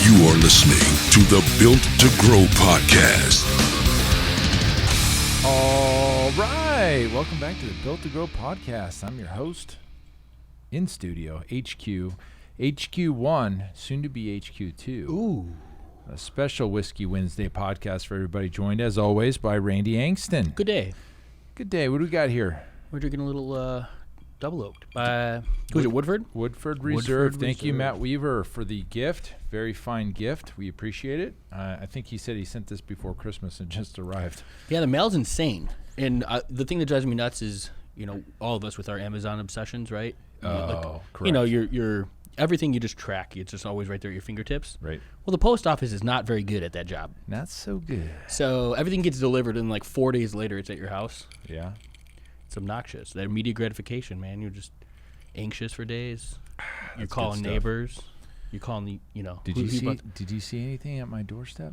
You are listening to the Built to Grow podcast. All right. Welcome back to the Built to Grow podcast. I'm your host in studio, HQ1, soon to be HQ2. Ooh. A special Whiskey Wednesday podcast for everybody, joined as always by Randy Angston. Good day. Good day. What do we got here? We're drinking a little double oaked by, who's it, Woodford? Woodford Reserve. Thank you, Matt Weaver, for the gift. Very fine gift. We appreciate it. I think he said he sent this before Christmas and just arrived. Yeah, the mail's insane. And the thing that drives me nuts is, all of us with our Amazon obsessions, right? Correct. Your everything you just track. It's just always right there at your fingertips. Right. Well, the post office is not very good at that job. Not so good. So everything gets delivered and like 4 days later it's at your house. Yeah. It's obnoxious. That immediate gratification, man. You're just anxious for days. You're calling neighbors. You're calling the, Did you see anything at my doorstep?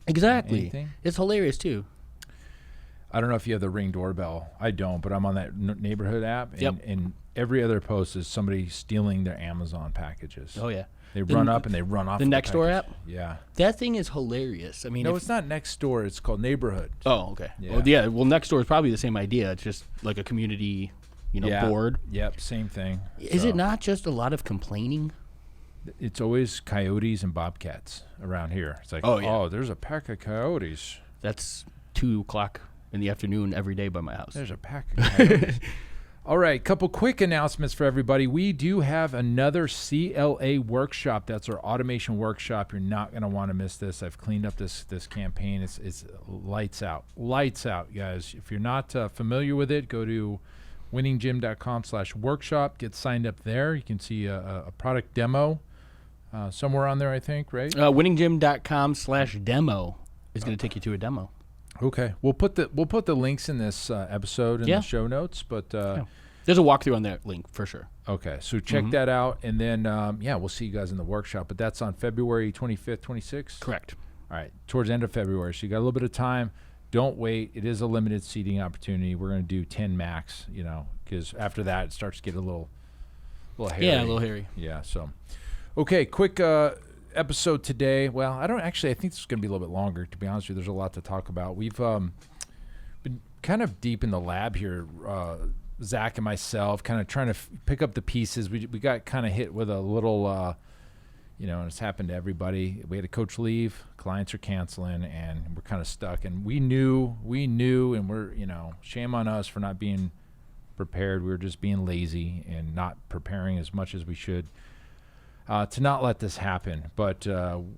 Exactly. Anything? It's hilarious too. I don't know if you have the Ring doorbell. I don't, but I'm on that neighborhood app, and, and every other post is somebody stealing their Amazon packages. Oh yeah. They run up and they run off. The Nextdoor app? Yeah. That thing is hilarious. I mean, no, it's not Nextdoor. It's called Neighborhood. Oh, okay. Yeah. Well, Nextdoor is probably the same idea. It's just like a community, board. Yep, same thing. Is it not just a lot of complaining? It's always coyotes and bobcats around here. It's like, there's a pack of coyotes. That's 2:00 in the afternoon every day by my house. There's a pack of coyotes. All right, couple quick announcements for everybody. We do have another CLA workshop. That's our automation workshop. You're not going to want to miss this. I've cleaned up this campaign. It's lights out. Lights out, guys. If you're not familiar with it, go to winninggym.com/workshop. Get signed up there. You can see a product demo somewhere on there, I think, right? winninggym.com/demo is going to take you to a demo. Okay, we'll put the links in this episode in the show notes, but there's a walkthrough on that link for sure. Okay, so check that out, and then we'll see you guys in the workshop. But that's on February 25th, 26th. Correct. All right, towards the end of February, so you got a little bit of time. Don't wait. It is a limited seating opportunity. We're going to do 10 max, because after that it starts to get a little hairy. Yeah, a little hairy. Yeah. So, okay, quick. Episode today. Well, I think this is going to be a little bit longer, to be honest with you. There's a lot to talk about. We've been kind of deep in the lab here, Zach and myself, kind of trying to pick up the pieces. We got kind of hit with a little, and it's happened to everybody. We had a coach leave, clients are canceling, and we're kind of stuck. And we knew, and we're, shame on us for not being prepared. We were just being lazy and not preparing as much as we should. To not let this happen, but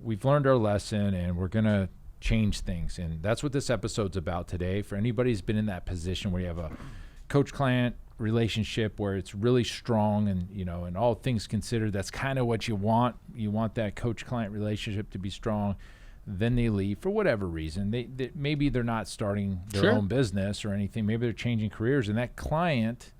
we've learned our lesson, and we're going to change things, and that's what this episode's about today. For anybody who's been in that position where you have a coach-client relationship where it's really strong, and and all things considered, that's kind of what you want. You want that coach-client relationship to be strong. Then they leave for whatever reason. They maybe they're not starting their own business or anything. Maybe they're changing careers, and that client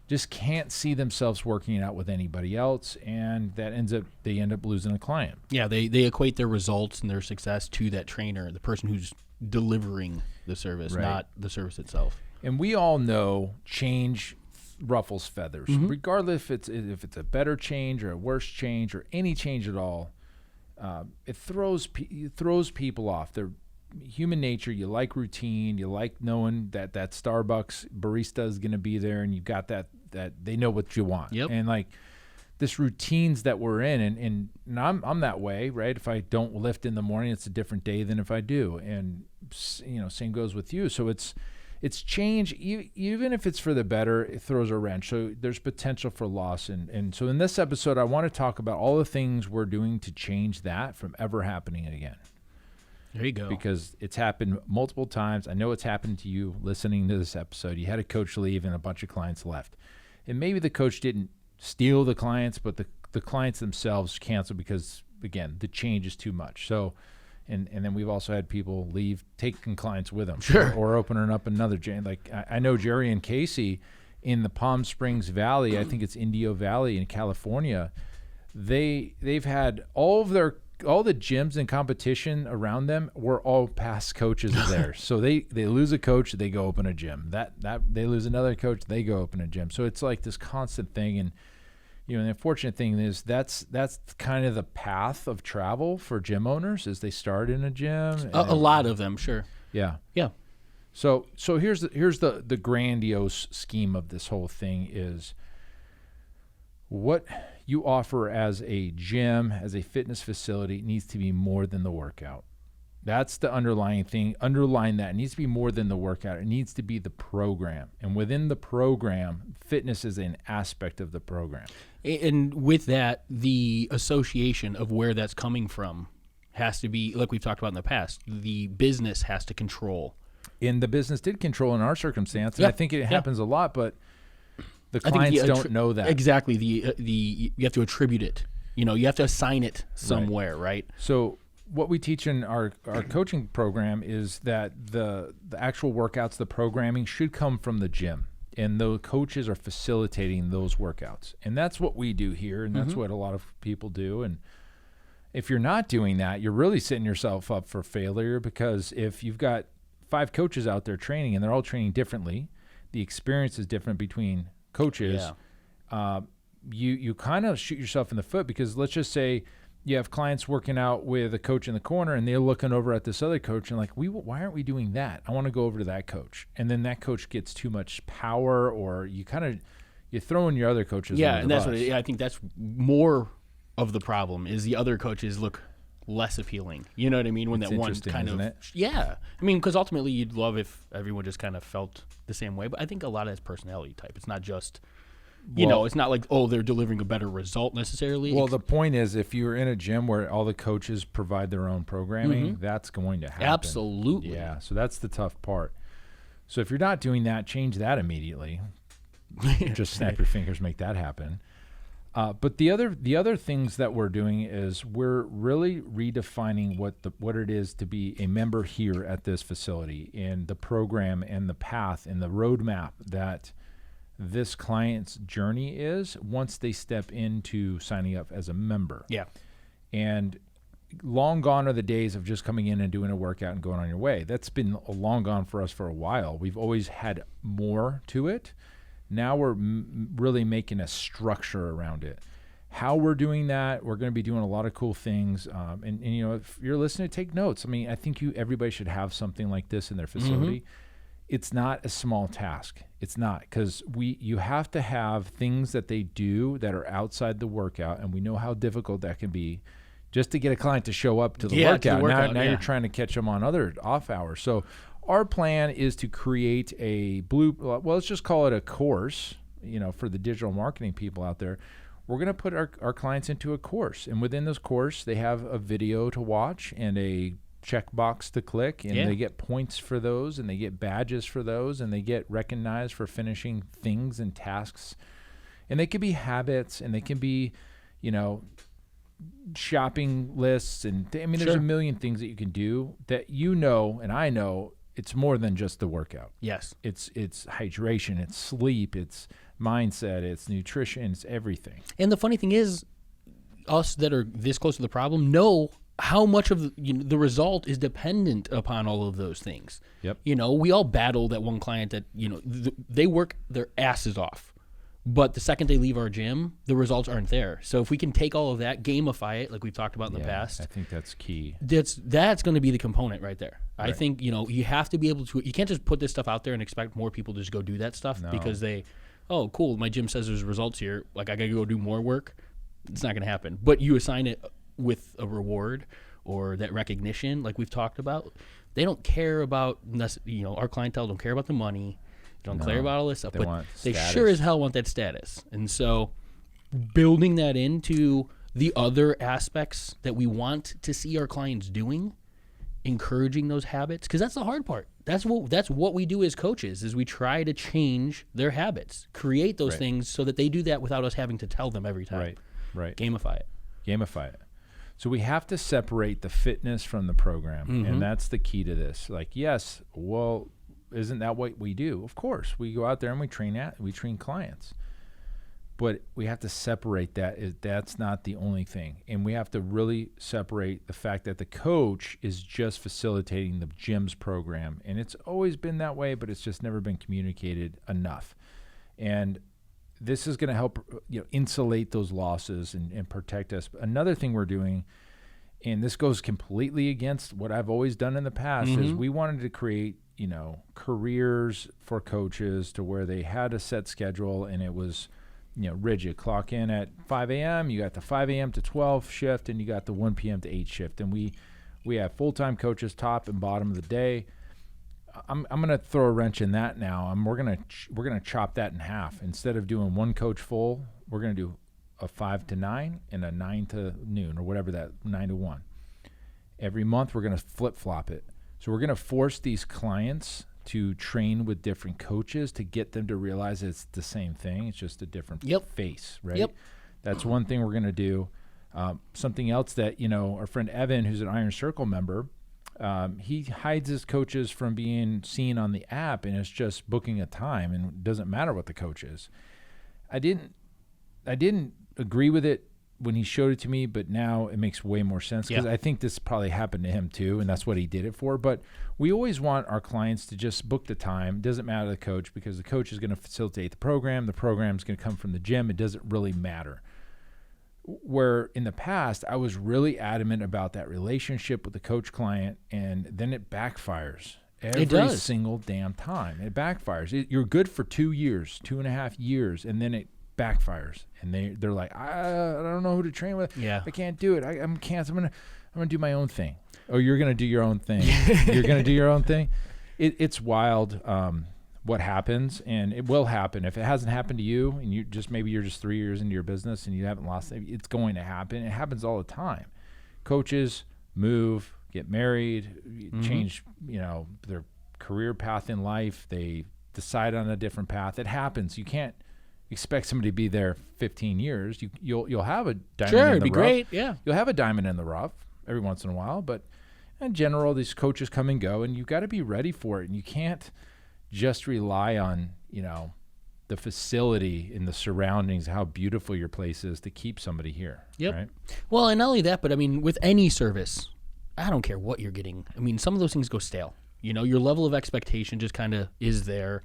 just can't see themselves working it out with anybody else, and they end up losing a client. Yeah, they equate their results and their success to that trainer, the person who's delivering the service, not the service itself. And we all know change ruffles feathers, regardless if it's a better change or a worse change or any change at all. It throws people off. They're human nature. You like routine. You like knowing that Starbucks barista is going to be there, and you got that they know what you want. Yep. And like this routines that we're in, and I'm that way, right? If I don't lift in the morning, it's a different day than if I do, and same goes with you. So it's change, even if it's for the better. It throws a wrench. So there's potential for loss, and so in this episode, I want to talk about all the things we're doing to change that from ever happening again. There you go. Because it's happened multiple times. I know it's happened to you listening to this episode. You had a coach leave and a bunch of clients left. And maybe the coach didn't steal the clients, but the clients themselves canceled because, again, the change is too much. So, and then we've also had people leave, taking clients with them. Sure. Or opening up another. Like I know Jerry and Casey in the Palm Springs Valley, I think it's Indio Valley in California, they've had all the gyms and competition around them were all past coaches of theirs. So they lose a coach, they go open a gym. That they lose another coach, they go open a gym. So it's like this constant thing. And the unfortunate thing is that's kind of the path of travel for gym owners is they start in a gym. A lot of them, sure. Yeah. Yeah. So here's the grandiose scheme of this whole thing is what you offer as a gym, as a fitness facility needs to be more than the workout. That's the underlying thing. Underline that. It needs to be more than the workout. It needs to be the program. And within the program, fitness is an aspect of the program. And with that, the association of where that's coming from has to be, like we've talked about in the past, the business has to control. And the business did control in our circumstance. And I think it happens a lot, but the I think clients don't know that. Exactly. You have to attribute it. You have to assign it somewhere, right? So what we teach in our coaching program is that the actual workouts, the programming should come from the gym. And the coaches are facilitating those workouts. And that's what we do here, and that's what a lot of people do. And if you're not doing that, you're really setting yourself up for failure, because if you've got 5 coaches out there training and they're all training differently, the experience is different between coaches, you kind of shoot yourself in the foot, because let's just say you have clients working out with a coach in the corner and they're looking over at this other coach and like, why aren't we doing that? I want to go over to that coach. And then that coach gets too much power, or you're throwing your other coaches under the and that's bus. I think that's more of the problem is the other coaches look less appealing. You know what I mean? When It's that one interesting, kind isn't of it? Yeah. I mean, because ultimately you'd love if everyone just kind of felt the same way, but I think a lot of it's personality type. It's not just it's not like, they're delivering a better result necessarily. Well, the point is, if you're in a gym where all the coaches provide their own programming, that's going to happen. Absolutely. Yeah, so that's the tough part. So if you're not doing that, change that immediately. Just snap your fingers, make that happen. But the other things that we're doing is we're really redefining what it is to be a member here at this facility, and the program and the path and the roadmap that this client's journey is once they step into signing up as a member. Yeah. And long gone are the days of just coming in and doing a workout and going on your way. That's been long gone for us for a while. We've always had more to it. Now we're really making a structure around it. How we're doing that, we're going to be doing a lot of cool things. And if you're listening, take notes. I mean, I think everybody should have something like this in their facility. It's not a small task. It's not, because you have to have things that they do that are outside the workout, and we know how difficult that can be just to get a client to show up to the workout. Now you're trying to catch them on other off hours. So our plan is to create let's just call it a course, for the digital marketing people out there. We're going to put our clients into a course, and within this course, they have a video to watch and a checkbox to click, and they get points for those, and they get badges for those, and they get recognized for finishing things and tasks. And they can be habits, and they can be, shopping lists, and there's a million things that you can do that and I know it's more than just the workout. Yes. It's hydration, it's sleep, it's mindset, it's nutrition, it's everything. And the funny thing is, us that are this close to the problem know how much of the result is dependent upon all of those things. Yep. We all battle that one client that, they work their asses off, but the second they leave our gym, the results aren't there. So if we can take all of that, gamify it, like we've talked about in the past. I think that's key. That's going to be the component right there. Right. I think, you have to be able to, you can't just put this stuff out there and expect more people to just go do that stuff because cool, my gym says there's results here. Like, I got to go do more work. It's not going to happen. But you assign it with a reward or that recognition, like we've talked about. They don't care about, our clientele don't care about the money. They don't care about all this stuff. But they sure as hell want that status. And so building that into the other aspects that we want to see our clients doing, encouraging those habits, because that's the hard part. That's what we do as coaches, is we try to change their habits, create those things so that they do that without us having to tell them every time. Right. Gamify it. So we have to separate the fitness from the program, and that's the key to this. Like, yes, well, isn't that what we do? Of course, we go out there and we train clients, but we have to separate that. That's not the only thing, and we have to really separate the fact that the coach is just facilitating the gym's program, and it's always been that way, but it's just never been communicated enough. And this is going to help insulate those losses and protect us. Another thing we're doing, and this goes completely against what I've always done in the past, is we wanted to create careers for coaches to where they had a set schedule and it was rigid. Clock in at 5 a.m. You got the 5 a.m. to 12 shift, and you got the 1 p.m. to 8 shift. And we have full-time coaches, top and bottom of the day. I'm gonna throw a wrench in that now. We're gonna chop that in half. Instead of doing one coach full, we're gonna do a 5 to 9 and a 9 to noon, or whatever that 9 to 1. Every month we're gonna flip-flop it. So we're gonna force these clients to train with different coaches to get them to realize it's the same thing. It's just a different face, right? Yep. That's one thing we're gonna do. Something else that our friend Evan, who's an Iron Circle member. He hides his coaches from being seen on the app, and it's just booking a time, and it doesn't matter what the coach is. I didn't agree with it when he showed it to me, but now it makes way more sense because I think this probably happened to him too, and that's what he did it for. But we always want our clients to just book the time. It doesn't matter the coach, because the coach is going to facilitate the program. The program is going to come from the gym. It doesn't really matter. Where in the past, I was really adamant about that relationship with the coach client, and then it backfires every single damn time. It backfires. You're good for 2 years, 2.5 years, and then it backfires. And they're like, I don't know who to train with. Yeah. I can't do it. I'm gonna do my own thing. Oh, you're gonna do your own thing. You're gonna do your own thing. It's wild. What happens, and it will happen. If it hasn't happened to you, and you're just 3 years into your business and you haven't lost it, it's going to happen. It happens all the time. Coaches move, get married, change, their career path in life. They decide on a different path. It happens. You can't expect somebody to be there 15 years. You'll have a diamond in the rough. Sure, it'd be great. Yeah, you'll have a diamond in the rough every once in a while, but in general, these coaches come and go, and you've got to be ready for it. And you can't just rely on, the facility and the surroundings, how beautiful your place is to keep somebody here. Yep. Right? Well, and not only that, but I mean, with any service, I don't care what you're getting. I mean, some of those things go stale. Your level of expectation just kind of is there.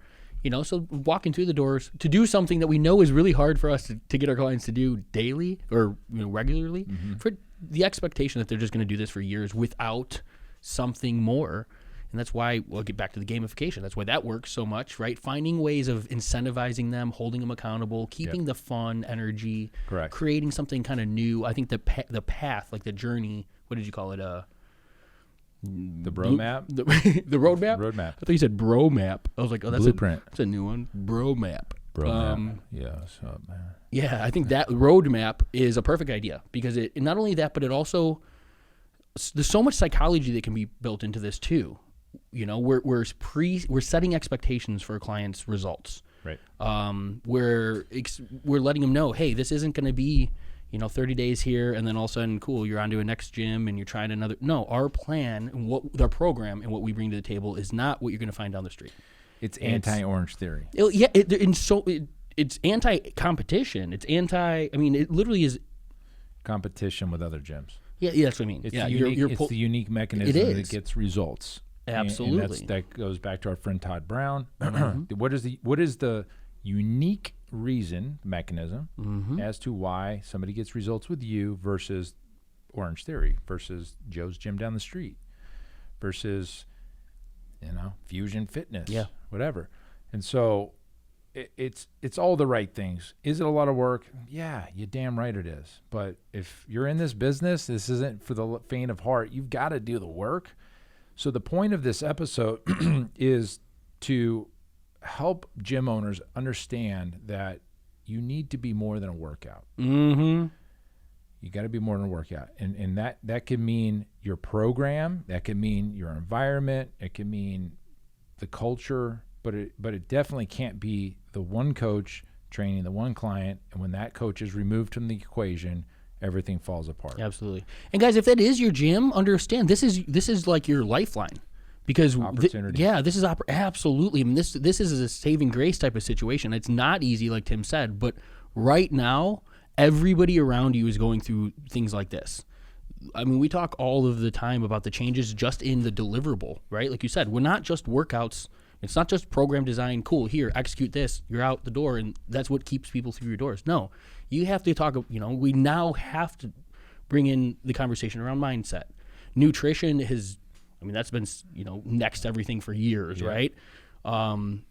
So walking through the doors to do something that we know is really hard for us to get our clients to do daily or regularly, for the expectation that they're just going to do this for years without something more. And that's why we'll get back to the gamification. That's why that works so much, right? Finding ways of incentivizing them, holding them accountable, keeping the fun, energy, correct, creating something kind of new. I think the path, like the journey. What did you call it? The bro map? The roadmap? Roadmap. I thought you said bro map. I was like, oh, that's blueprint. That's a new one. Bro map. Bro map. Yeah, what's up, man? Yeah, I think that roadmap is a perfect idea because it not only that, but it also there's so much psychology that can be built into this too. We're setting expectations for a client's results. Right. We're letting them know, hey, this isn't going to be 30 days here, and then all of a sudden, cool, you're on to a next gym and you're trying another. No, our plan and our program and what we bring to the table is not what you're going to find down the street. It's anti-Orange Theory. It's anti-competition. It's anti. I mean, it literally is competition with other gyms. Yeah, that's what I mean. It's the unique mechanism that gets results. Absolutely. And that goes back to our friend Todd Brown. What is the unique mechanism as to why somebody gets results with you versus Orange Theory, versus Joe's gym down the street, versus Fusion Fitness, whatever. And so it's all the right things. Is it a lot of work? Yeah, you damn right it is. But if you're in this business, this isn't for the faint of heart. You've got to do the work. So the point of this episode is to help gym owners understand that you need to be more than a workout. You got to be more than a workout. And that can mean your program, that can mean your environment, it can mean the culture, but it definitely can't be the one coach training the one client, and when that coach is removed from the equation, everything falls apart. Absolutely. And guys, if that is your gym, understand this is like your lifeline. Because opportunity. This is absolutely. I mean, this is a saving grace type of situation. It's not easy, like Tim said, but right now, everybody around you is going through things like this. I mean, we talk all of the time about the changes just in the deliverable, right? Like you said, we're not just workouts It's not just program design, cool, here, execute this, you're out the door, and that's what keeps people through your doors. No, you have to talk, we now have to bring in the conversation around mindset. Nutrition that's been, next to everything for years, right?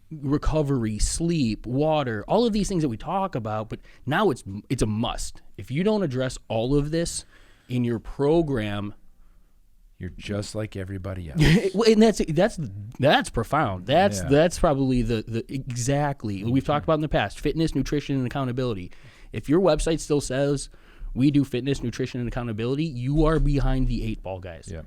Recovery, sleep, water, all of these things that we talk about, but now it's a must. If you don't address all of this in your program, you're just like everybody else. And that's profound. That's probably the exactly we've talked about in the past: fitness, nutrition, and accountability. If your website still says we do fitness, nutrition, and accountability, you are behind the 8 ball, guys. Yeah,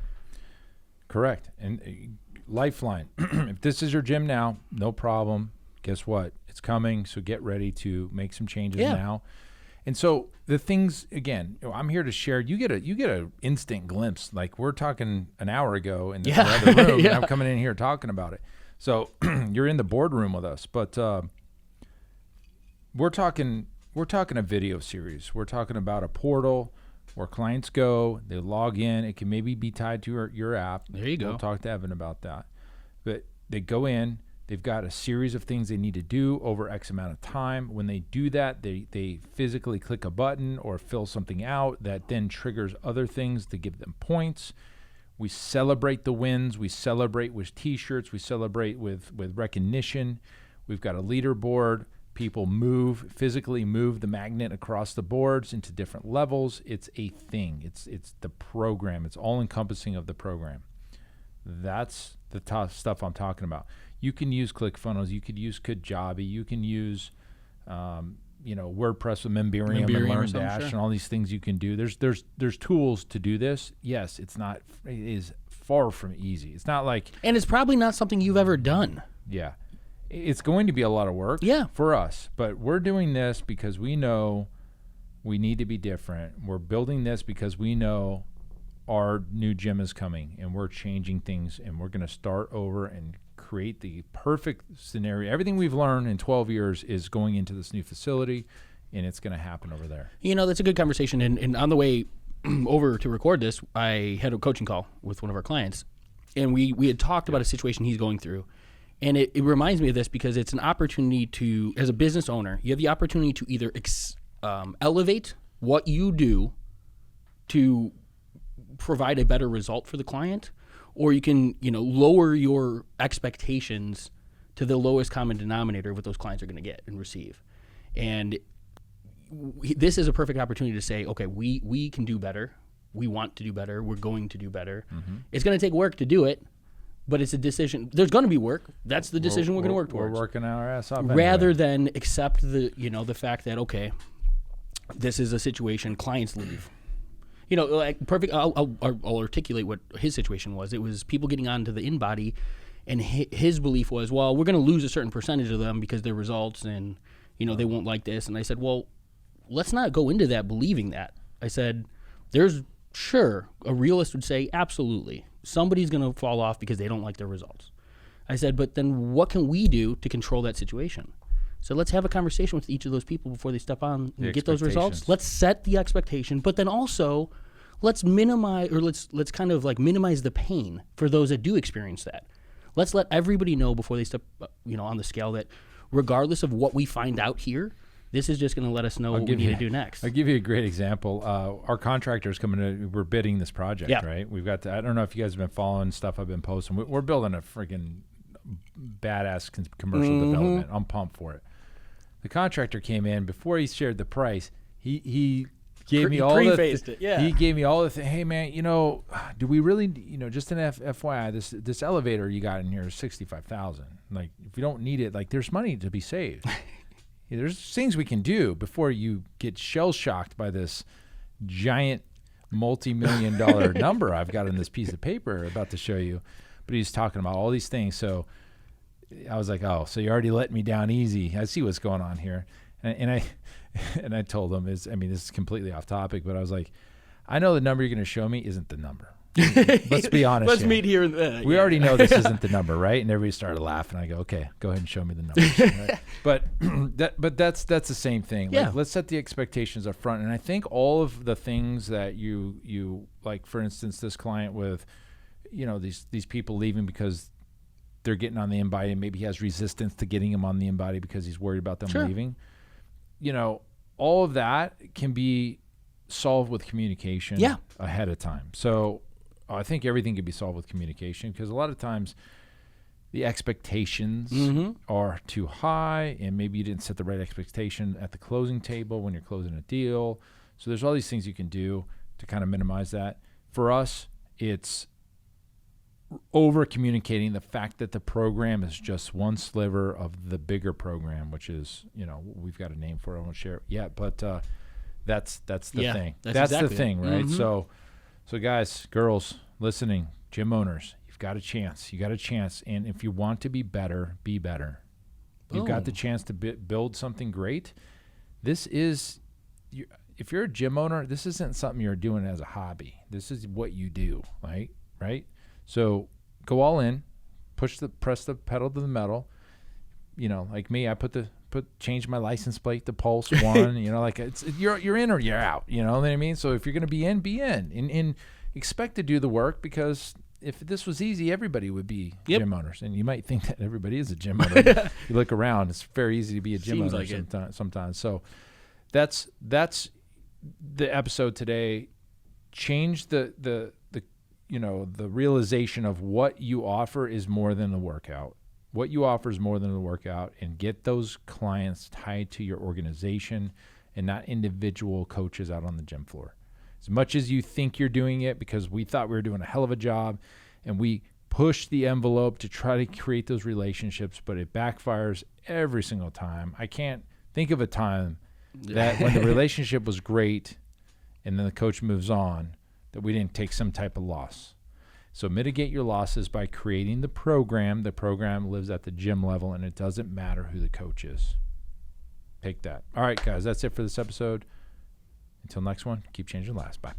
correct. And Lifeline. If this is your gym now, no problem. Guess what? It's coming. So get ready to make some changes now. And so the things, again, I'm here to share. You get a instant glimpse. Like we're talking an hour ago in the other room, and I'm coming in here talking about it. So you're in the boardroom with us, but we're talking a video series. We're talking about a portal where clients go, they log in. It can maybe be tied to your app. There you go. We'll talk to Evan about that. But they go in. They've got a series of things they need to do over X amount of time. When they do that, they physically click a button or fill something out that then triggers other things to give them points. We celebrate the wins. We celebrate with T-shirts. We celebrate with recognition. We've got a leaderboard. People physically move the magnet across the boards into different levels. It's a thing. It's the program. It's all-encompassing of the program. That's the stuff I'm talking about. You can use ClickFunnels. You could use Kajabi. You can use, WordPress with Memberium and LearnDash and all these things you can do. There's tools to do this. Yes, it is far from easy. It's not like, and it's probably not something you've ever done. Yeah, it's going to be a lot of work. For us, but we're doing this because we know we need to be different. We're building this because we know our new gym is coming, and we're changing things, and we're going to start over and create the perfect scenario. Everything we've learned in 12 years is going into this new facility, and it's going to happen over there. That's a good conversation. And on the way over to record this, I had a coaching call with one of our clients, and we had talked about a situation he's going through. And it reminds me of this because it's an opportunity to, as a business owner, you have the opportunity to either elevate what you do to provide a better result for the client, or you can, lower your expectations to the lowest common denominator of what those clients are going to get and receive. And this is a perfect opportunity to say, okay, we can do better. We want to do better. We're going to do better. Mm-hmm. It's going to take work to do it, but it's a decision. There's going to be work. That's the decision we're going to work towards. We're working our ass off rather than accept the fact that, okay, this is a situation, clients leave. Perfect. I'll articulate what his situation was. It was people getting onto the InBody, and his belief was, well, we're going to lose a certain percentage of them because their results, and they won't like this. And I said, well, let's not go into that believing that. I said, a realist would say, absolutely, somebody's going to fall off because they don't like their results. I said, but then what can we do to control that situation? So let's have a conversation with each of those people before they step on and get those results. Let's set the expectation, but then also let's minimize, or let's kind of like minimize the pain for those that do experience that. Let's let everybody know before they step, on the scale that regardless of what we find out here, this is just going to let us know what we need to do next. I'll give you a great example. Our contractor's we're bidding this project, right? We've got I don't know if you guys have been following stuff I've been posting. We're building a freaking badass commercial development. I'm pumped for it. The contractor came in before he shared the price. He gave me all He gave me all the thing. Hey man, do we really? Just an FYI, this elevator you got in here is $65,000. Like, if you don't need it, like, there's money to be saved. There's things we can do before you get shell shocked by this giant multi-million-dollar number I've got on this piece of paper about to show you. But he's talking about all these things, so I was like, oh, so you already let me down easy. I see what's going on here. And I told him, this is completely off topic, but I was like, I know the number you're going to show me isn't the number. Let's be honest. Let's meet here. And we already know this isn't the number, right? And everybody started laughing. I go, okay, go ahead and show me the numbers. Right? But that's the same thing. Like, let's set the expectations up front. And I think all of the things that you like, for instance, this client with, these people leaving because they're getting on the in-body and maybe he has resistance to getting them on the in-body because he's worried about them leaving. You know, all of that can be solved with communication ahead of time. So I think everything can be solved with communication, because a lot of times the expectations are too high, and maybe you didn't set the right expectation at the closing table when you're closing a deal. So there's all these things you can do to kind of minimize that. For us, it's over communicating the fact that the program is just one sliver of the bigger program, which is, you know, we've got a name for it. I won't share it yet, but that's the thing. That's exactly the thing, right? So guys, girls listening, gym owners, you've got a chance. You got a chance. And if you want to be better, be better. You've got the chance to build something great. This is, if you're a gym owner, this isn't something you're doing as a hobby. This is what you do, right? So go all in, press the pedal to the metal. You know, like me, I change my license plate to Pulse 1. You know, like you're in or you're out. You know what I mean? So if you're going to be in, and expect to do the work, because if this was easy, everybody would be gym owners. And you might think that everybody is a gym owner. You look around, it's very easy to be a gym owner sometimes. So that's the episode today. Change the realization of what you offer is more than the workout. What you offer is more than the workout, and get those clients tied to your organization and not individual coaches out on the gym floor. As much as you think you're doing it because we thought we were doing a hell of a job and we push the envelope to try to create those relationships, but it backfires every single time. I can't think of a time that when the relationship was great and then the coach moves on, that we didn't take some type of loss. So mitigate your losses by creating the program. The program lives at the gym level, and it doesn't matter who the coach is. Take that. All right, guys, that's it for this episode. Until next one, keep changing lives. Bye.